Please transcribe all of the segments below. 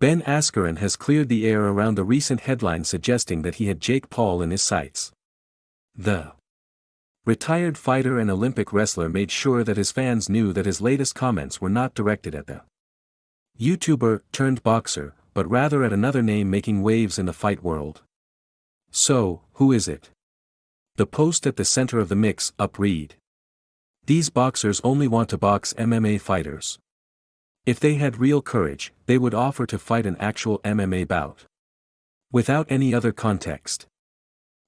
Ben Askren has cleared the air around the recent headline suggesting that he had Jake Paul in his sights. The retired fighter and Olympic wrestler made sure that his fans knew that his latest comments were not directed at the YouTuber turned boxer, but rather at another name making waves in the fight world. So, who is it? The post at the center of the mix up read. These boxers only want to box MMA fighters. If they had real courage, they would offer to fight an actual MMA bout. Without any other context.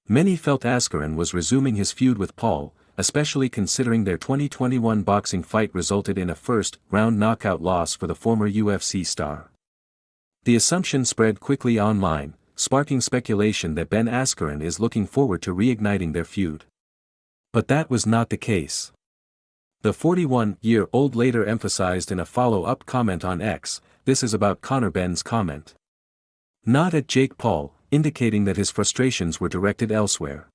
Many felt Askren was resuming his feud with Paul, especially considering their 2021 boxing fight resulted in a first-round knockout loss for the former UFC star. The assumption spread quickly online, sparking speculation that Ben Askren is looking forward to reigniting their feud. But that was not the case. The 41-year-old later emphasized in a follow-up comment on X, "This is about Conor Ben's comment. Not at Jake Paul," indicating that his frustrations were directed elsewhere.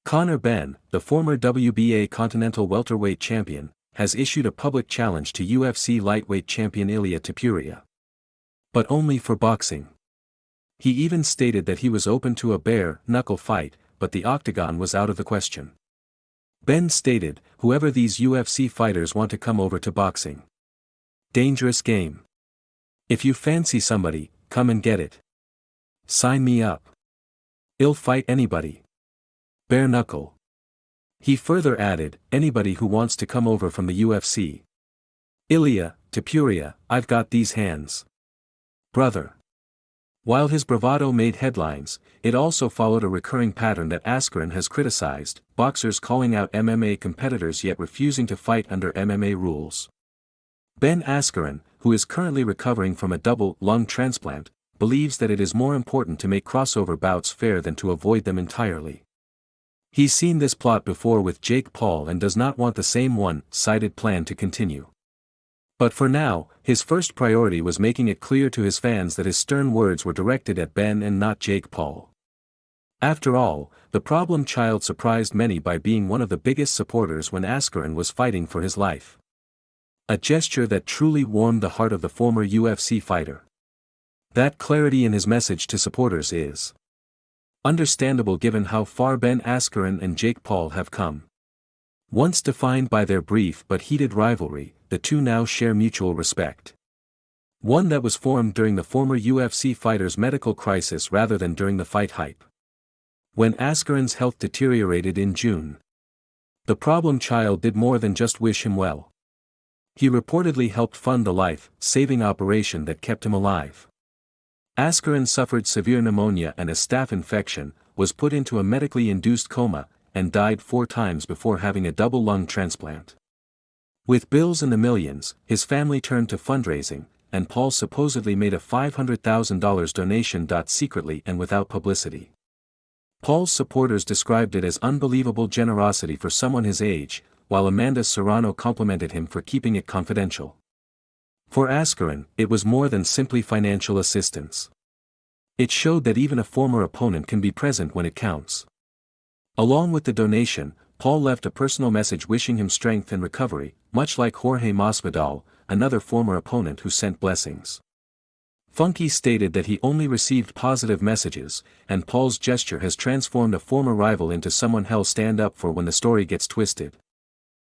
Conor Ben, the former WBA Continental Welterweight Champion, has issued a public challenge to UFC lightweight champion Ilia Topuria. But only for boxing. He even stated that he was open to a bare-knuckle fight, but the octagon was out of the question. Ben stated, "Whoever these UFC fighters want to come over to boxing. Dangerous game. If you fancy somebody, come and get it. Sign me up. I'll fight anybody. Bare knuckle." He further added, "Anybody who wants to come over from the UFC. Ilia Topuria, I've got these hands. Brother." While his bravado made headlines, it also followed a recurring pattern that Askren has criticized, boxers calling out MMA competitors yet refusing to fight under MMA rules. Ben Askren, who is currently recovering from a double lung transplant, believes that it is more important to make crossover bouts fair than to avoid them entirely. He's seen this plot before with Jake Paul and does not want the same one-sided plan to continue. But for now, his first priority was making it clear to his fans that his stern words were directed at Ben and not Jake Paul. After all, the problem child surprised many by being one of the biggest supporters when Askren was fighting for his life. A gesture that truly warmed the heart of the former UFC fighter. That clarity in his message to supporters is understandable given how far Ben Askren and Jake Paul have come. Once defined by their brief but heated rivalry, the two now share mutual respect. One that was formed during the former UFC fighter's medical crisis rather than during the fight hype. When Askren's health deteriorated in June, the problem child did more than just wish him well. He reportedly helped fund the life-saving operation that kept him alive. Askren suffered severe pneumonia and a staph infection, was put into a medically induced coma, and died 4 times before having a double lung transplant. With bills in the millions, his family turned to fundraising, and Paul supposedly made a $500,000 donation. Secretly and without publicity. Paul's supporters described it as unbelievable generosity for someone his age, while Amanda Serrano complimented him for keeping it confidential. For Askren, it was more than simply financial assistance. It showed that even a former opponent can be present when it counts. Along with the donation, Paul left a personal message wishing him strength and recovery, much like Jorge Masvidal, another former opponent who sent blessings. Funky stated that he only received positive messages, and Paul's gesture has transformed a former rival into someone he'll stand up for when the story gets twisted.